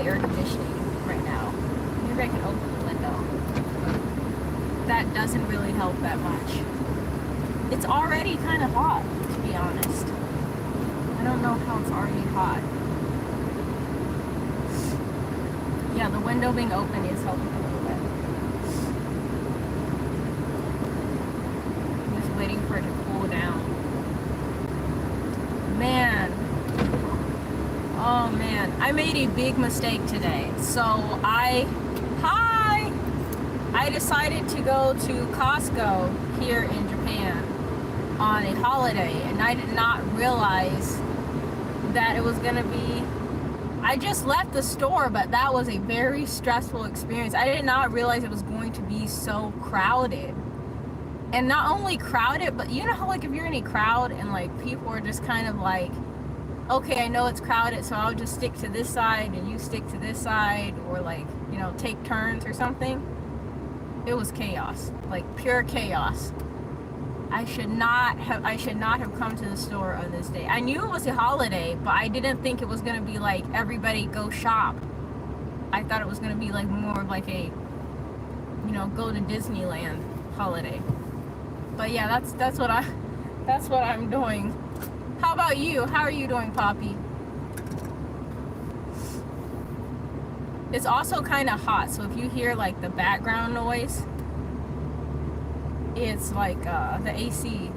the air conditioning right now. Maybe I can open the window. That doesn't really help that much. It's already kind of hot, to be honest. I don't know how it's already hot. Yeah, the window being open is helping a little bit. I'm just waiting for it to cool down. Man. Oh man, I made a big mistake today. So I decided to go to Costco here in Japan on a holiday, and I did not realize that it was gonna be, I just left the store, but that was a very stressful experience. I did not realize it was going to be so crowded. And not only crowded, but you know how like if you're in a crowd and like people are just kind of like, okay, I know it's crowded, so I'll just stick to this side and you stick to this side, or like, you know, take turns or something. It was chaos, like pure chaos. I should not have come to the store on this day. I knew it was a holiday, but I didn't think it was gonna be like everybody go shop. I thought it was gonna be like more of like a, you know, go to Disneyland holiday. But yeah, that's what I'm doing. How about you? How are you doing, Poppy? It's also kind of hot, so if you hear like the background noise, it's like the AC.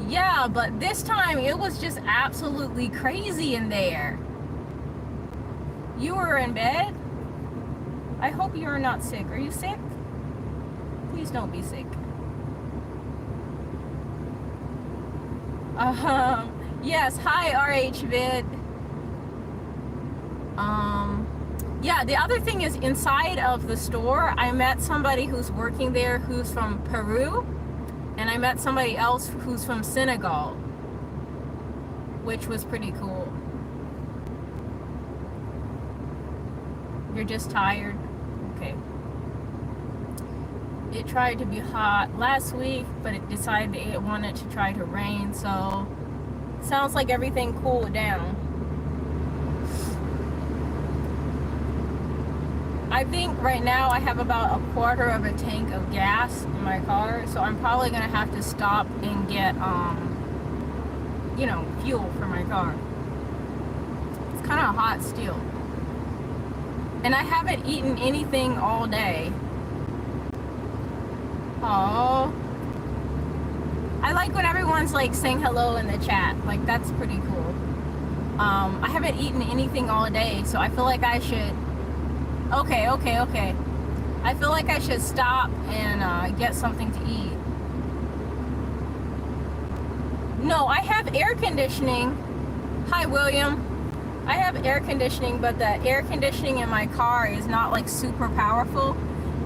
Yeah, but this time it was just absolutely crazy in there. You were in bed? I hope you are not sick. Are you sick? Please don't be sick. Yes, hi RH Vid. Yeah, the other thing is inside of the store, I met somebody who's working there who's from Peru, and I met somebody else who's from Senegal, which was pretty cool. You're just tired? Okay. It tried to be hot last week, but it decided it wanted to try to rain, so sounds like everything cooled down. I think right now I have about a quarter of a tank of gas in my car, so I'm probably gonna have to stop and get, you know, fuel for my car. It's kind of hot still. And I haven't eaten anything all day. Oh, I like when everyone's like saying hello in the chat. Like, that's pretty cool. I haven't eaten anything all day, so I feel like I should. Okay. I feel like I should stop and get something to eat. No, I have air conditioning. Hi, William. I have air conditioning, but the air conditioning in my car is not like super powerful.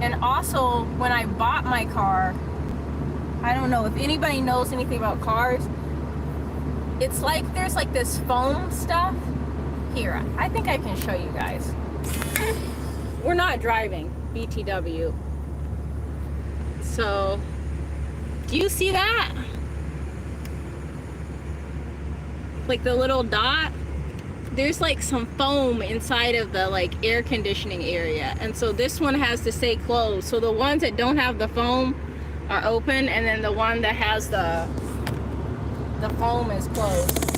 And also, when I bought my car, I don't know if anybody knows anything about cars. It's like there's like this foam stuff. Here, I think I can show you guys. We're not driving, BTW. So, do you see that? Like the little dot? There's like some foam inside of the like air conditioning area, and so this one has to stay closed. So the ones that don't have the foam are open, and then the one that has the foam is closed.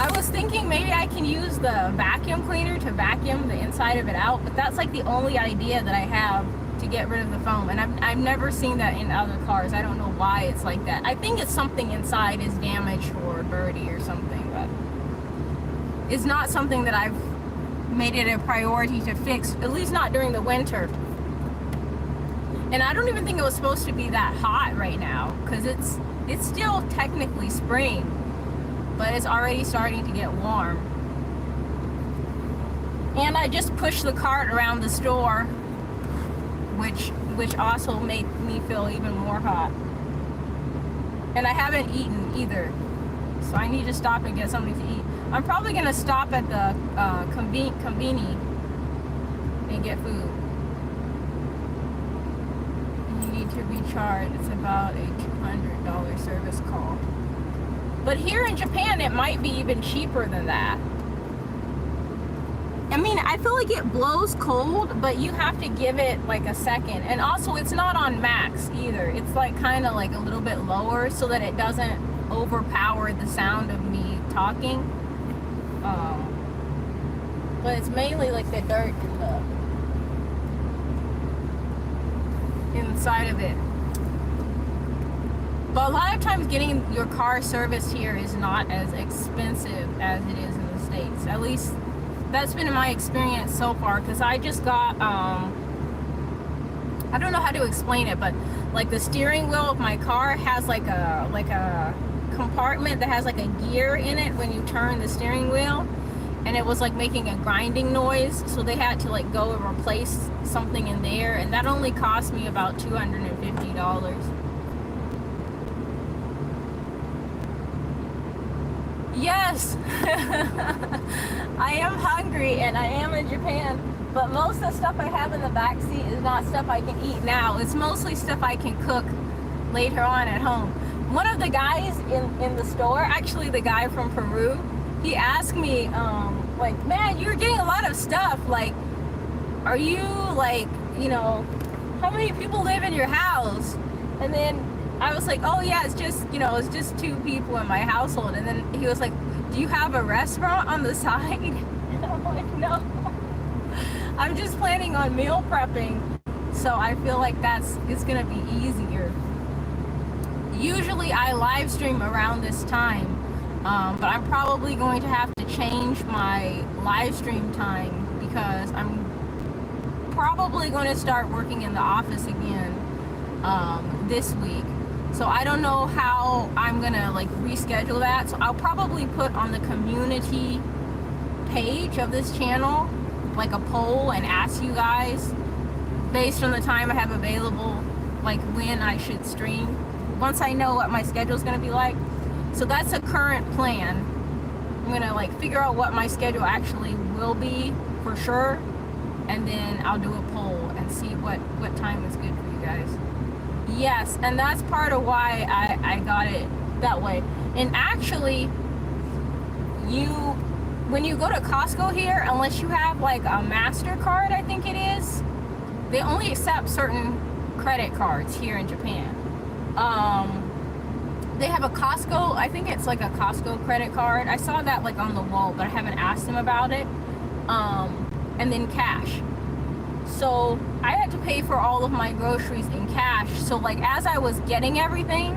I was thinking maybe I can use the vacuum cleaner to vacuum the inside of it out, but that's like the only idea that I have to get rid of the foam, and I've never seen that in other cars. I don't know why it's like that. I think it's something inside is damaged or dirty or something, but it's not something that I've made it a priority to fix, at least not during the winter. And I don't even think it was supposed to be that hot right now, because it's still technically spring, but it's already starting to get warm. And I just pushed the cart around the store, which also made me feel even more hot. And I haven't eaten either, so I need to stop and get something to eat. I'm probably gonna stop at the conveni and get food. You need to recharge. It's about a $200 service call. But here in Japan, it might be even cheaper than that. I mean, I feel like it blows cold, but you have to give it like a second. And also, it's not on max either. It's like kind of like a little bit lower so that it doesn't overpower the sound of me talking. But it's mainly like the dirt and the inside of it. But a lot of times getting your car serviced here is not as expensive as it is in the States. At least that's been my experience so far, because I just got, I don't know how to explain it, but like the steering wheel of my car has like a compartment that has like a gear in it when you turn the steering wheel, and it was like making a grinding noise, so they had to like go and replace something in there, and that only cost me about $250. Yes. I am hungry and I am in Japan, but most of the stuff I have in the back seat is not stuff I can eat now. It's mostly stuff I can cook later on at home. One of the guys in the store, actually the guy from Peru, he asked me, like, man, you're getting a lot of stuff. Like, are you like, you know, how many people live in your house? And then I was like, oh yeah, it's just, you know, it's just 2 people in my household. And then he was like, do you have a restaurant on the side? And I'm like, no. I'm just planning on meal prepping. So I feel like it's gonna be easier. Usually I live stream around this time, but I'm probably going to have to change my live stream time because I'm probably going to start working in the office again this week. So I don't know how I'm gonna like reschedule that. So I'll probably put on the community page of this channel like a poll and ask you guys based on the time I have available, like when I should stream, once I know what my schedule is gonna be like. So that's a current plan. I'm gonna like figure out what my schedule actually will be for sure, and then I'll do a poll and see what time is good for you guys. Yes, and that's part of why I got it that way. And actually, when you go to Costco here, unless you have like a MasterCard, I think it is, they only accept certain credit cards here in Japan. They have a Costco, I think it's like a Costco credit card. I saw that like on the wall, but I haven't asked them about it. And then cash. So I had to pay for all of my groceries in cash. So like as I was getting everything,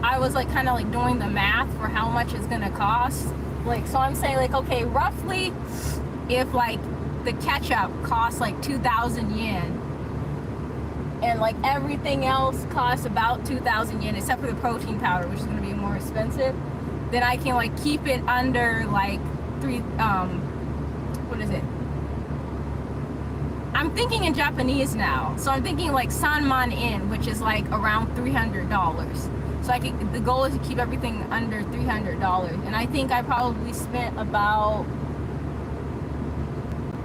I was like kind of like doing the math for how much it's gonna cost. Like, so I'm saying like, okay, roughly if like the ketchup costs like 2,000 yen and like everything else costs about 2,000 yen except for the protein powder, which is gonna be more expensive, then I can like keep it under like what is it? I'm thinking in Japanese now, so I'm thinking like sanman-in, which is like around $300. So the goal is to keep everything under $300, and I think I probably spent about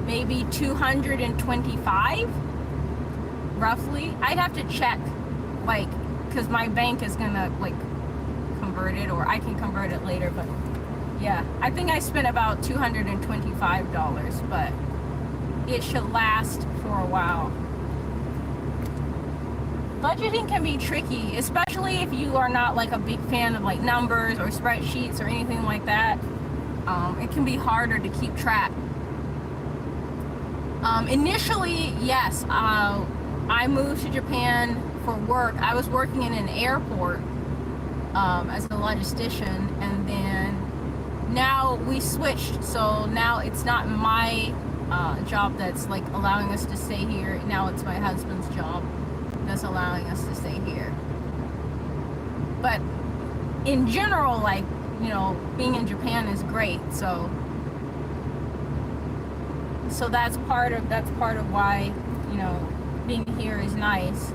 maybe 225, roughly. I'd have to check, like, because my bank is gonna like convert it, or I can convert it later. But yeah, I think I spent about $225, but it should last for a while. Budgeting can be tricky, especially if you are not like a big fan of like numbers or spreadsheets or anything like that. It can be harder to keep track. Initially, yes, I moved to Japan for work. I was working in an airport as a logistician, and then now we switched. So now it's not my job that's like allowing us to stay here. Now it's my husband's job that's allowing us to stay here. But in general, like, you know, being in Japan is great. So that's part of why, you know, being here is nice.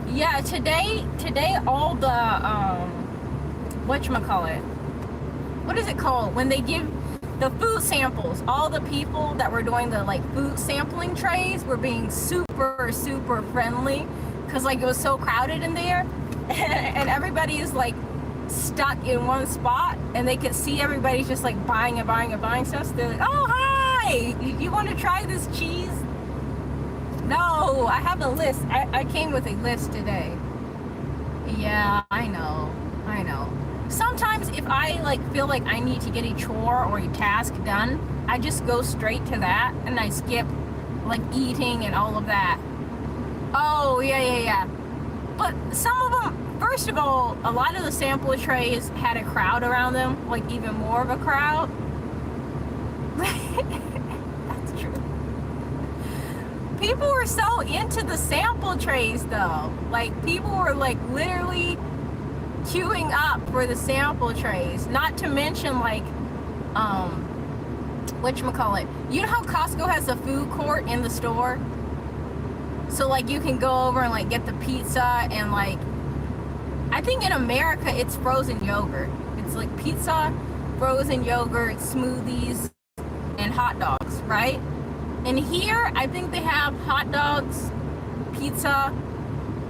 Yeah, today all the whatchamacallit, what is it called when they give the food samples, all the people that were doing the like food sampling trays were being super friendly, because like it was so crowded in there and everybody is like stuck in one spot. and they could see everybody's just like buying and buying and buying stuff. So they're like, oh, hi, you want to try this cheese? No, I have a list. I came with a list today. Yeah, I know. Sometimes if I like feel like I need to get a chore or a task done, I just go straight to that and I skip like eating and all of that. Oh, yeah. But some of them, first of all, a lot of the sample trays had a crowd around them, like even more of a crowd. That's true. People were so into the sample trays though. Like people were like literally queuing up for the sample trays. Not to mention like, whatchamacallit, you know how Costco has a food court in the store? So like you can go over and like get the pizza and like, I think in America it's frozen yogurt. It's like pizza, frozen yogurt, smoothies, and hot dogs, right? And here I think they have hot dogs, pizza,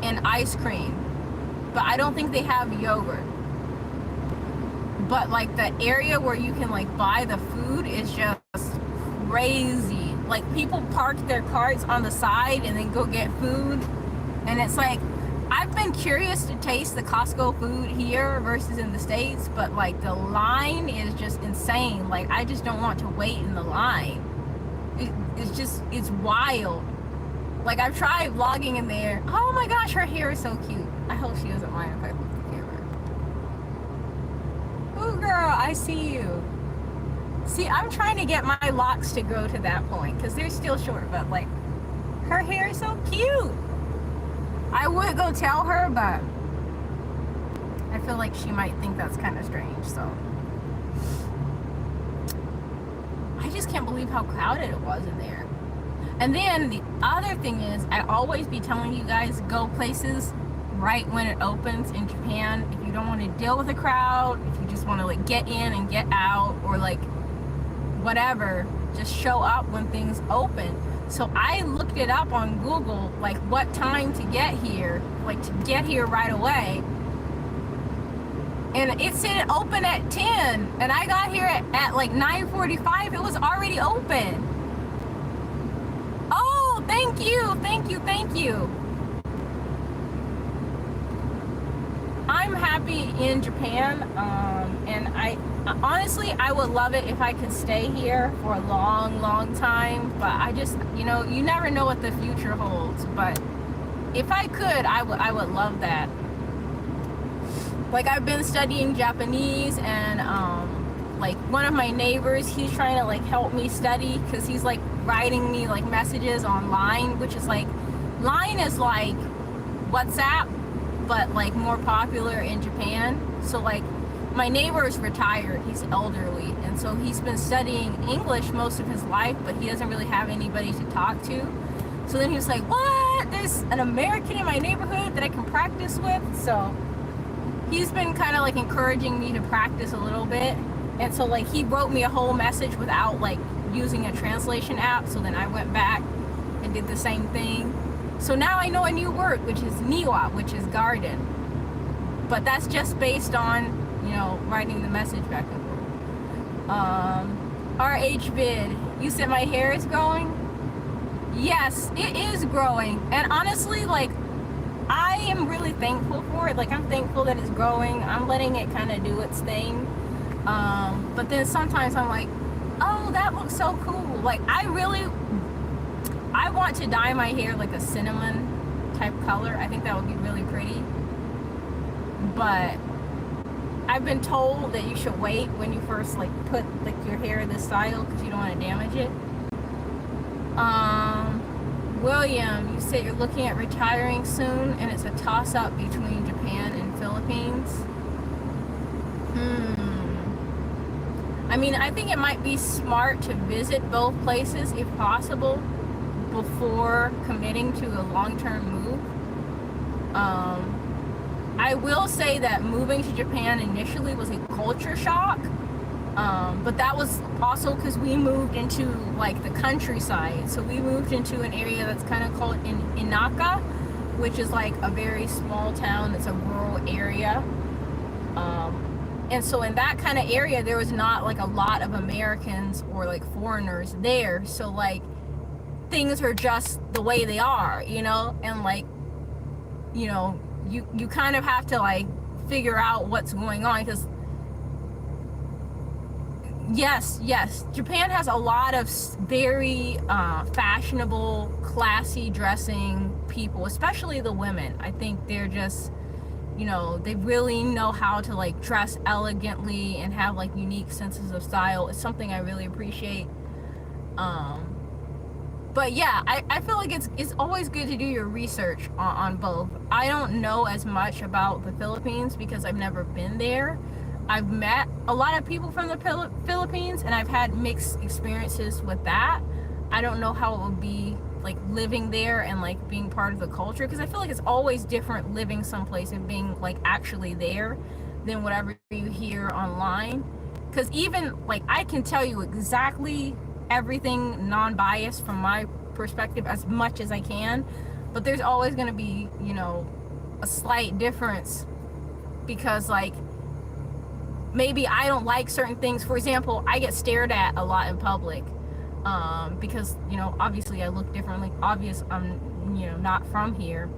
and ice cream. But I don't think they have yogurt. But like the area where you can like buy the food is just crazy. Like people park their carts on the side and then go get food. And it's like, I've been curious to taste the Costco food here versus in the States, but like the line is just insane. Like I just don't want to wait in the line. It's wild. Like I've tried vlogging in there. Oh my gosh, her hair is so cute. I hope she doesn't mind if I flip the camera. Ooh girl, I see you. See, I'm trying to get my locks to grow to that point because they're still short, but like her hair is so cute. I would go tell her, but I feel like she might think that's kind of strange, so. I just can't believe how crowded it was in there. And then the other thing is, I always be telling you guys, go places right when it opens in Japan. If you don't want to deal with a crowd, if you just want to like get in and get out, or like whatever, just show up when things open. So I looked it up on Google, like what time to get here, like to get here right away. And it said it opened at 10, and I got here at like 9:45. It was already open. Oh, thank you. I'm happy in Japan, and I honestly, I would love it if I could stay here for a long time, but I just, you know, you never know what the future holds, but if I could, I would love that. Like I've been studying Japanese, and like one of my neighbors, he's trying to like help me study because he's like writing me like messages on Line, which is like, Line is like WhatsApp, but like more popular in Japan. So like my neighbor is retired, he's elderly, and so he's been studying English most of his life, but he doesn't really have anybody to talk to. So then he was like, what? There's an American in my neighborhood that I can practice with. So he's been kind of like encouraging me to practice a little bit. And so like he wrote me a whole message without like using a translation app. So then I went back and did the same thing. So now I know a new word, which is niwa, which is garden. But that's just based on, you know, writing the message back and forth. RH vid, you said my hair is growing? Yes, it is growing. And honestly, like, I am really thankful for it. Like, I'm thankful that it's growing. I'm letting it kind of do its thing. But then sometimes I'm like, oh, that looks so cool. Like, I want to dye my hair like a cinnamon type color. I think that would be really pretty. But I've been told that you should wait when you first like put like your hair in this style because you don't want to damage it. William, you said you're looking at retiring soon, and it's a toss-up between Japan and Philippines. I mean, I think it might be smart to visit both places if possible before committing to a long-term move. I will say that moving to Japan initially was a culture shock, but that was also because we moved into like the countryside. So we moved into an area that's kind of called Inaka, which is like a very small town. It's a rural area. And so in that kind of area, there was not like a lot of Americans or like foreigners there. So like things are just the way they are, you know? And like, you know, you kind of have to like figure out what's going on, because yes, Japan has a lot of very fashionable, classy dressing people, especially the women. I think they're just, you know, they really know how to like dress elegantly and have like unique senses of style. It's something I really appreciate. But yeah, I feel like it's always good to do your research on both. I don't know as much about the Philippines because I've never been there. I've met a lot of people from the Philippines and I've had mixed experiences with that. I don't know how it would be like living there and like being part of the culture, because I feel like it's always different living someplace and being like actually there than whatever you hear online. Because even like I can tell you exactly everything non-biased from my perspective as much as I can, but there's always going to be, you know, a slight difference, because like maybe I don't like certain things. For example, I get stared at a lot in public because, you know, obviously I look differently. Obvious I'm, you know, not from here,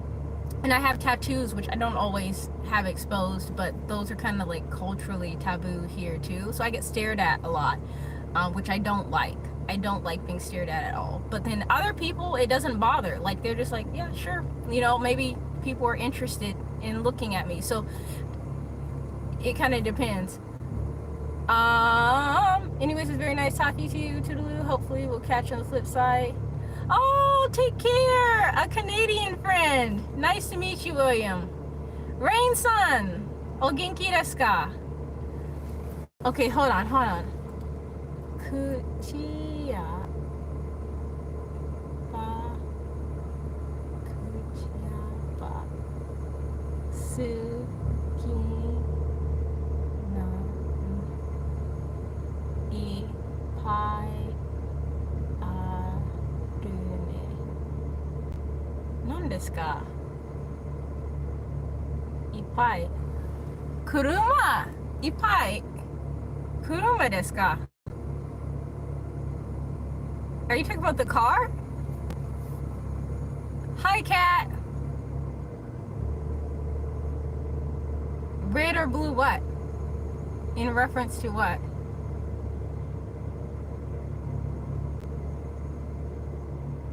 and I have tattoos which I don't always have exposed, but those are kind of like culturally taboo here too, so I get stared at a lot, which I don't like. I don't like being stared at all. But then other people, it doesn't bother. Like they're just like, yeah, sure. You know, maybe people are interested in looking at me. So it kind of depends. Anyways, it's very nice talking to you, Toodaloo. Hopefully we'll catch you on the flip side. Oh, take care. A Canadian friend. Nice to meet you, William. Rain-san. O genki desu ka? Okay, hold on. Kuchiya ba suki na ippai aru ne. Nan desu ka? Ippai. Kuruma. Ippai. Kuruma desu ka? Are you talking about the car? Hi, cat. Red or blue what? In reference to what?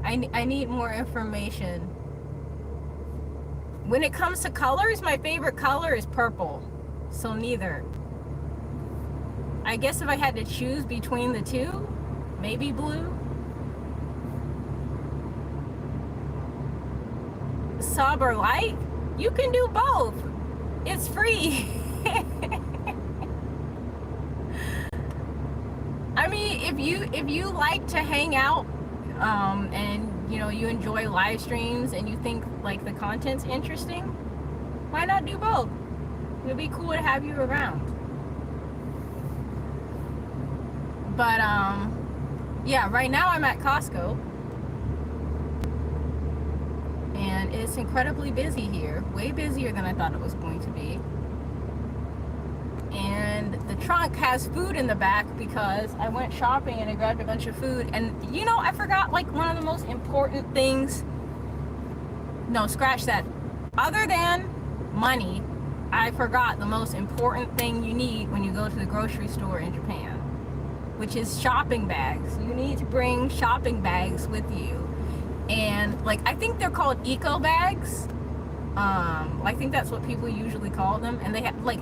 I need more information. When it comes to colors, my favorite color is purple. So neither. I guess if I had to choose between the two, maybe blue. Sub or like, you can do both. It's free. I mean, if you like to hang out and you know you enjoy live streams and you think like the content's interesting, why not do both? It'd be cool to have you around. But yeah, right now I'm at Costco. And it's incredibly busy here, way busier than I thought it was going to be. And the trunk has food in the back because I went shopping and I grabbed a bunch of food. And you know, I forgot like one of the most important things. No, scratch that. Other than money, I forgot the most important thing you need when you go to the grocery store in Japan, which is shopping bags. You need to bring shopping bags with you. And like I think they're called eco bags. I think that's what people usually call them. And they have like,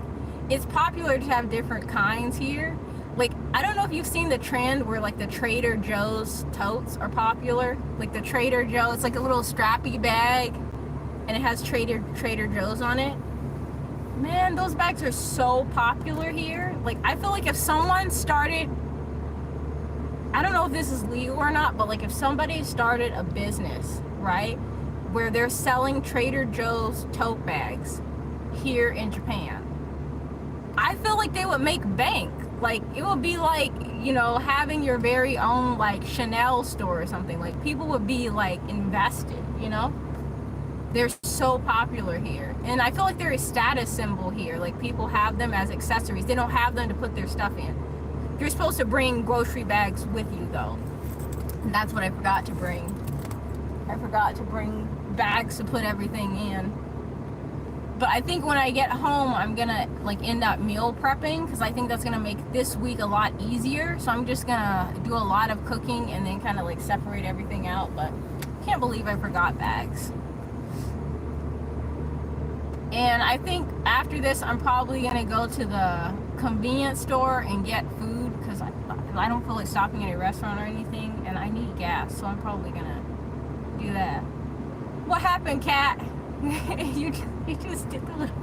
it's popular to have different kinds here. Like I don't know if you've seen the trend where like the Trader Joe's totes are popular. Like the Trader Joe, it's like a little strappy bag and it has Trader Joe's on it. Man, those bags are so popular here. Like I feel like if someone started, I don't know if this is legal or not, but like if somebody started a business, right, where they're selling Trader Joe's tote bags here in Japan, I feel like they would make bank. Like it would be like, you know, having your very own like Chanel store or something. Like people would be like invested, you know? They're so popular here, and I feel like they're a status symbol here. Like, people have them as accessories. They don't have them to put their stuff in. You're supposed to bring grocery bags with you, though. And that's what I forgot to bring. I forgot to bring bags to put everything in. But I think when I get home, I'm gonna like end up meal prepping, because I think that's gonna make this week a lot easier. So I'm just gonna do a lot of cooking and then kind of like separate everything out. But I can't believe I forgot bags. And I think after this, I'm probably gonna go to the convenience store and get food, because I don't feel like stopping at a restaurant or anything, and I need gas, so I'm probably gonna do that. What happened, cat? you just did the little...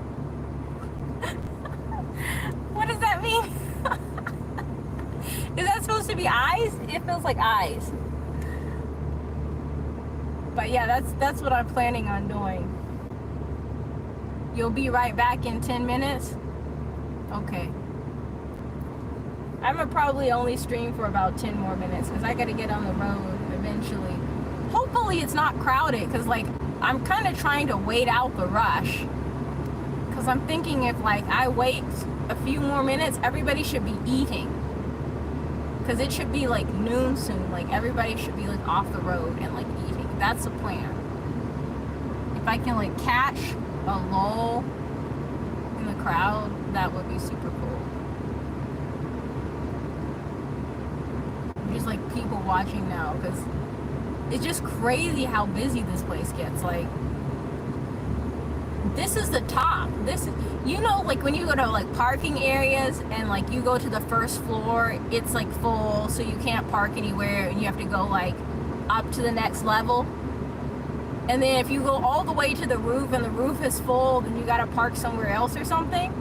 What does that mean? Is that supposed to be eyes? It feels like eyes. But yeah, that's what I'm planning on doing. You'll be right back in 10 minutes? Okay. I'm gonna probably only stream for about 10 more minutes, because I gotta get on the road eventually. Hopefully it's not crowded, because like I'm kind of trying to wait out the rush, because I'm thinking if like I wait a few more minutes, everybody should be eating, because it should be like noon soon. Like, everybody should be like off the road and like eating. That's the plan. If I can like catch a lull in the crowd, that would be super cool. Just like people watching now, because it's just crazy how busy this place gets. Like, this is the top. This is, you know, like when you go to like parking areas and like you go to the first floor, it's like full, so you can't park anywhere and you have to go like up to the next level. And then if you go all the way to the roof and the roof is full, then you gotta park somewhere else or something.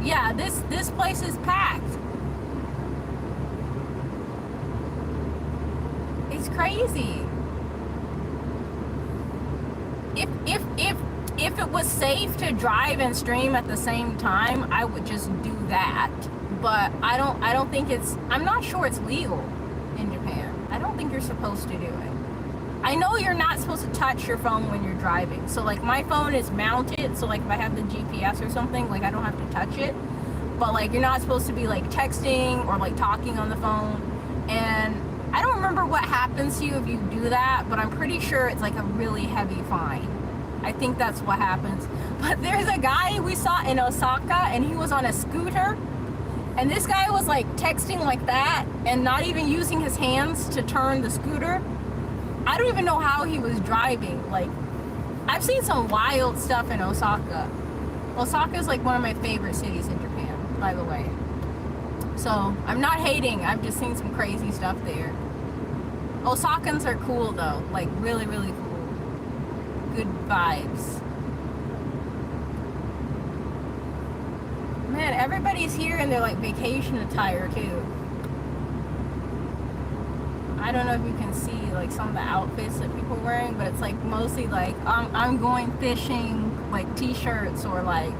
Yeah, this place is packed. It's crazy. If it was safe to drive and stream at the same time, I would just do that. But I don't think it's, I'm not sure it's legal in Japan. I don't think you're supposed to do it. I know you're not supposed to touch your phone when you're driving. So like my phone is mounted, so like if I have the GPS or something, like I don't have to touch it. But like you're not supposed to be like texting or like talking on the phone. And I don't remember what happens to you if you do that, but I'm pretty sure it's like a really heavy fine. I think that's what happens. But there's a guy we saw in Osaka, and he was on a scooter, and this guy was like texting like that and not even using his hands to turn the scooter. I don't even know how he was driving. Like, I've seen some wild stuff in Osaka. Osaka is like one of my favorite cities in Japan, by the way. So I'm not hating, I've just seen some crazy stuff there. Osakans are cool though, like really, really cool. Good vibes. Man, everybody's here in their like vacation attire too. I don't know if you can see like some of the outfits that people are wearing, but it's like mostly like I'm going fishing, like t-shirts, or like,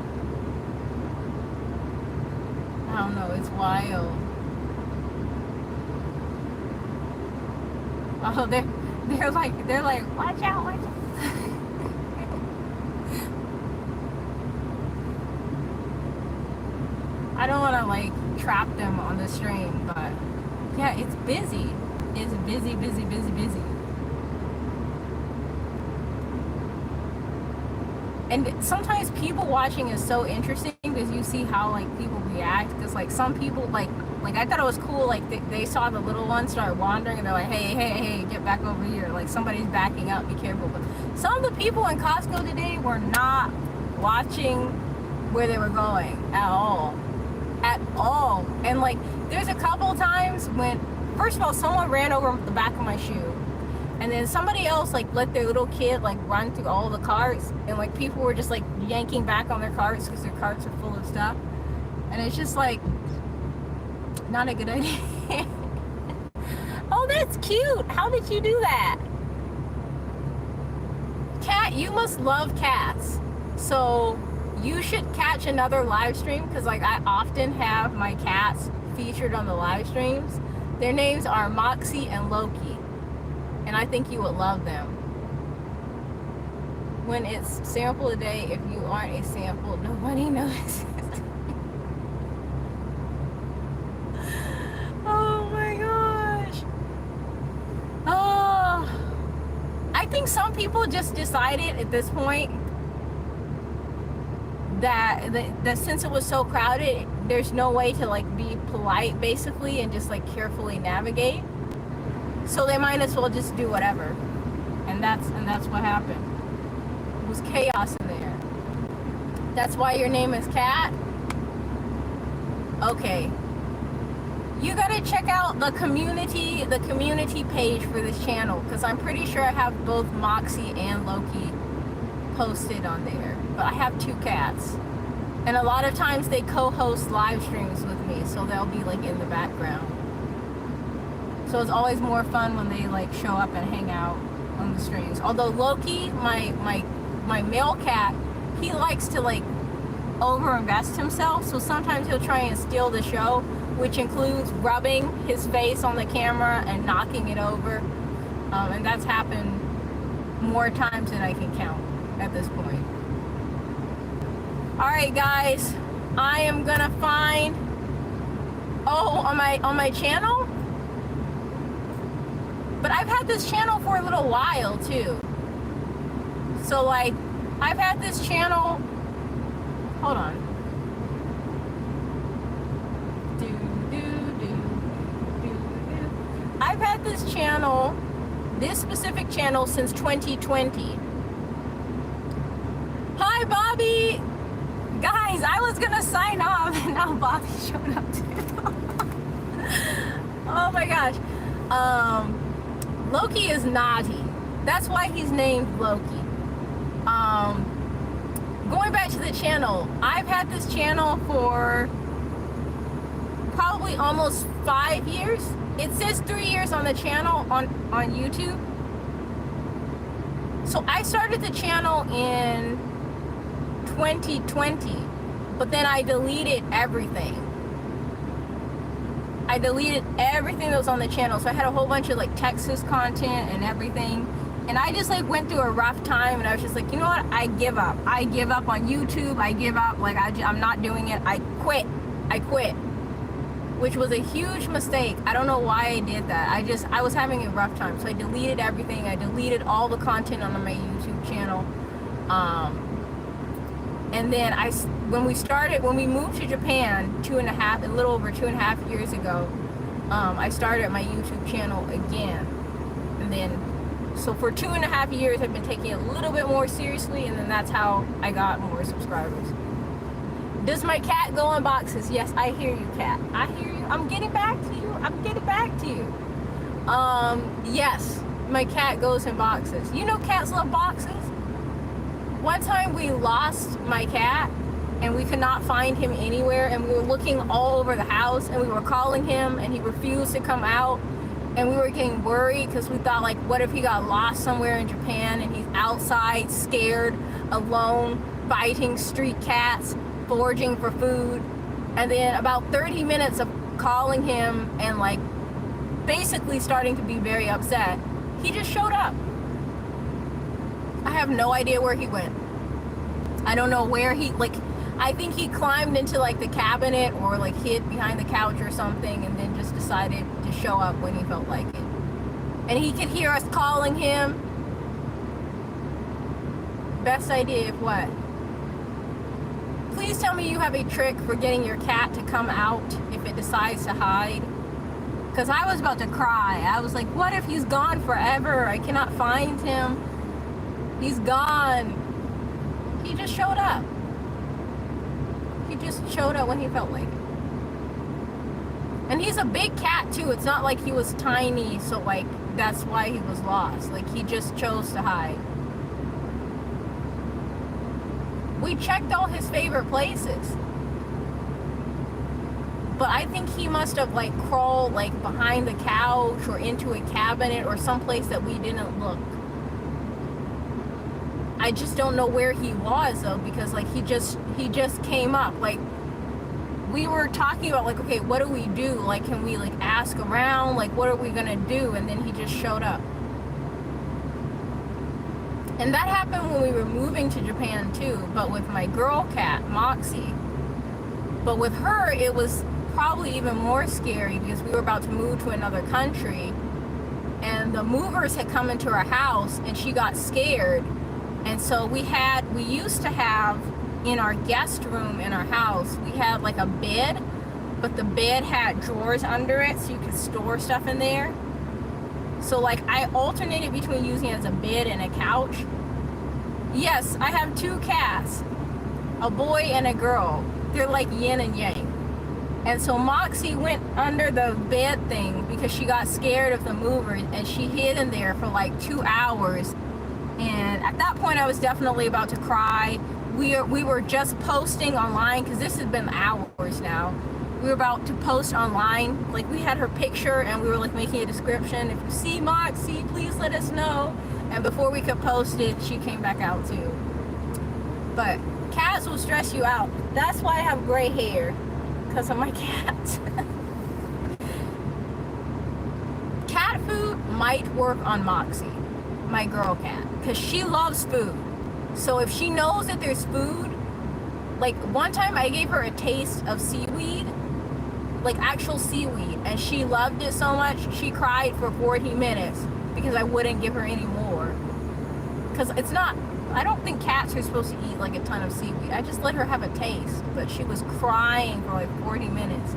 I don't know, it's wild. Oh, they're like, watch out, watch out. I don't want to like trap them on the stream, but yeah, it's busy. It's busy, busy, busy, busy. And sometimes people watching is so interesting, because you see how like people react. Because like some people like I thought it was cool, like they saw the little one start wandering and they're like, hey, get back over here, like somebody's backing up, be careful. But some of the people in Costco today were not watching where they were going at all. And like there's a couple times when, first of all, someone ran over the back of my shoe, and then somebody else like let their little kid like run through all the carts, and like people were just like yanking back on their carts because their carts are full of stuff, and it's just like not a good idea. Oh, that's cute. How did you do that? Cat, you must love cats. So you should catch another live stream, because like I often have my cats featured on the live streams. Their names are Moxie and Loki. and I think you would love them. When it's sample a day, if you aren't a sample, nobody knows. Oh my gosh. Oh, I think some people just decided at this point that since it was so crowded, there's no way to like be polite basically and just like carefully navigate. So they might as well just do whatever. And that's what happened. It was chaos in there. That's why your name is Kat? Okay. You gotta check out the community page for this channel, because I'm pretty sure I have both Moxie and Loki posted on there. But I have two cats. And a lot of times they co-host live streams with me, so they'll be like in the background. So it's always more fun when they like show up and hang out on the streams. Although Loki, my male cat, he likes to like overinvest himself, so sometimes he'll try and steal the show, which includes rubbing his face on the camera and knocking it over. And that's happened more times than I can count at this point. Alright guys, I am gonna find on my channel. But I've had this channel for a little while too. So like I've had this channel, hold on. I've had this channel, this specific channel, since 2020. Hi Bobby! Guys, I was gonna sign off and now Bobby showed up too. Oh my gosh. Loki is naughty. That's why he's named Loki. Going back to the channel, I've had this channel for probably almost 5 years. It says 3 years on the channel on YouTube. So I started the channel in 2020, but then I deleted everything. I deleted everything that was on the channel. So I had a whole bunch of like Texas content and everything. And I just like went through a rough time, and I was just like, you know what? I give up. I give up on YouTube. I give up. Like I'm not doing it. I quit. Which was a huge mistake. I don't know why I did that. I was having a rough time. So I deleted everything. I deleted all the content on my YouTube channel. And then when we moved to Japan a little over 2.5 years ago, I started my YouTube channel again. And then, so for 2.5 years, I've been taking it a little bit more seriously, and then that's how I got more subscribers. Does my cat go in boxes? Yes, I hear you, cat. I hear you. I'm getting back to you. Yes, my cat goes in boxes. You know cats love boxes. One time we lost my cat and we could not find him anywhere, and we were looking all over the house, and we were calling him and he refused to come out, and we were getting worried because we thought, like, what if he got lost somewhere in Japan and he's outside scared, alone, fighting street cats, foraging for food. And then about 30 minutes of calling him and like basically starting to be very upset, he just showed up. I have no idea where he went. I don't know where I think he climbed into like the cabinet or like hid behind the couch or something, and then just decided to show up when he felt like it. And he could hear us calling him. Best idea of what? Please tell me you have a trick for getting your cat to come out if it decides to hide. Because I was about to cry. I was like, what if he's gone forever? I cannot find him. He's gone. He just showed up. He just showed up when he felt like it. And he's a big cat too. It's not like he was tiny, so like that's why he was lost. Like he just chose to hide. We checked all his favorite places. But I think he must have like crawled like behind the couch or into a cabinet or someplace that we didn't look. I just don't know where he was though, because like he just came up. Like we were talking about like, okay, what do we do? Like, can we like ask around? Like, what are we gonna do? And then he just showed up. And that happened when we were moving to Japan too, but with my girl cat, Moxie. But with her, it was probably even more scary because we were about to move to another country, and the movers had come into our house and she got scared. And so we used to have in our guest room in our house, we had like a bed, but the bed had drawers under it so you could store stuff in there. So like I alternated between using it as a bed and a couch. Yes, I have 2 cats, a boy and a girl. They're like yin and yang. And so Moxie went under the bed thing because she got scared of the movers, and she hid in there for like 2 hours. And at that point I was definitely about to cry. We were just posting online because this has been hours now. We were about to post online, like we had her picture and we were like making a description. If you see Moxie, please let us know. And before we could post it, she came back out too. But cats will stress you out. That's why I have gray hair, because of my cats. Cat food might work on Moxie, my girl cat, because she loves food. So if she knows that there's food, like one time I gave her a taste of seaweed, like actual seaweed, and she loved it so much she cried for 40 minutes because I wouldn't give her any more. Because it's not, I don't think cats are supposed to eat like a ton of seaweed. I just let her have a taste, but she was crying for like 40 minutes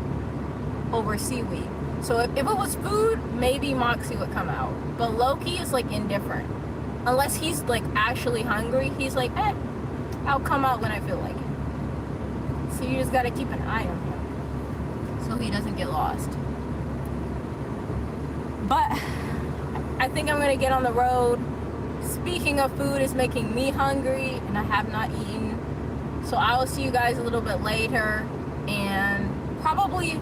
over seaweed. So if it was food, maybe Moxie would come out. But Loki is like indifferent. Unless he's like actually hungry, he's like, I'll come out when I feel like it. So you just gotta keep an eye on him so he doesn't get lost. But I think I'm gonna get on the road. Speaking of food, is making me hungry and I have not eaten. So I will see you guys a little bit later, and probably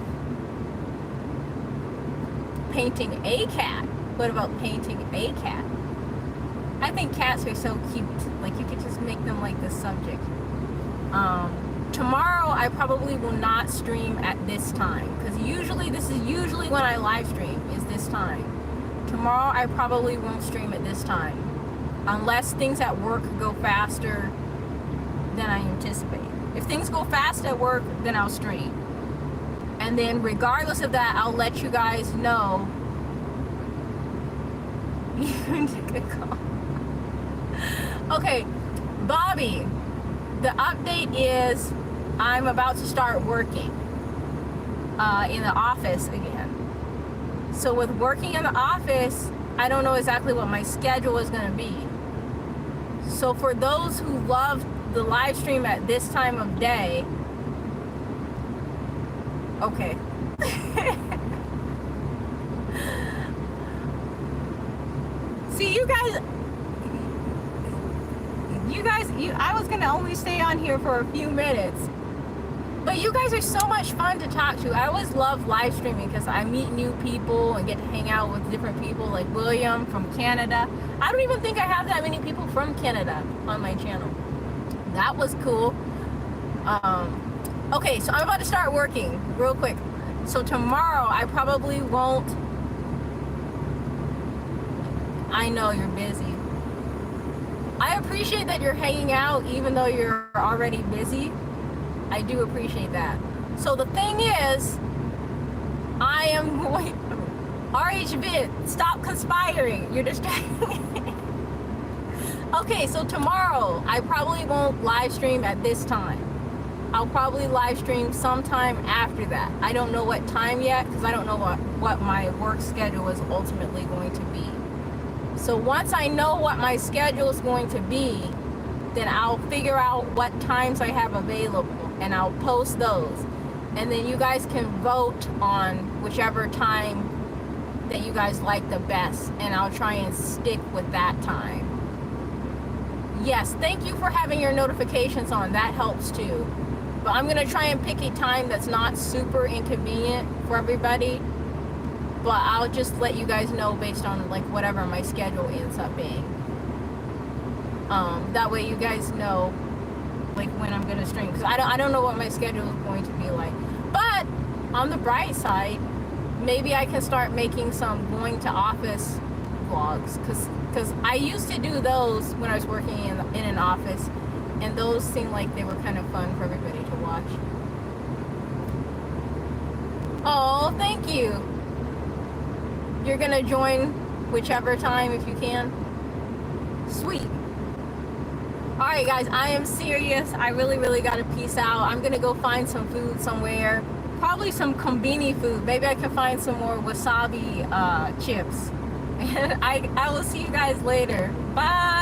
painting a cat. What about painting a cat? I think cats are so cute. Like you could just make them like the subject. Tomorrow I probably will not stream at this time, because this is usually when I live stream, is this time. Tomorrow I probably won't stream at this time unless things at work go faster than I anticipate. If things go fast at work, then I'll stream. And then regardless of that, I'll let you guys know. Okay, Bobby, the update is I'm about to start working in the office again. So with working in the office, I don't know exactly what my schedule is going to be. So for those who love the live stream at this time of day, okay. See, I was gonna only stay on here for a few minutes, but you guys are so much fun to talk to. I always love live streaming because I meet new people and get to hang out with different people, like William from Canada. I don't even think I have that many people from Canada on my channel. That was cool. Okay, so I'm about to start working real quick. So tomorrow I probably won't. I know you're busy. I appreciate that you're hanging out even though you're already busy. I do appreciate that. So the thing is, I am going, RHBit, stop conspiring. You're distracting me. Okay, so tomorrow I probably won't live stream at this time. I'll probably live stream sometime after that. I don't know what time yet because I don't know what my work schedule is ultimately going to be. So once I know what my schedule is going to be, then I'll figure out what times I have available and I'll post those. And then you guys can vote on whichever time that you guys like the best, and I'll try and stick with that time. Yes, thank you for having your notifications on. That helps too. But I'm gonna try and pick a time that's not super inconvenient for everybody. But I'll just let you guys know based on like whatever my schedule ends up being. That way you guys know like when I'm gonna stream, because I don't know what my schedule is going to be like. But on the bright side, maybe I can start making some going to office vlogs, because I used to do those when I was working in an office, and those seemed like they were kind of fun for everybody to watch. Oh, thank you. You're gonna join whichever time if you can. Sweet. Alright guys, I am serious. I really gotta peace out. I'm gonna go find some food somewhere. Probably some kombini food. Maybe I can find some more wasabi chips. And I will see you guys later. Bye!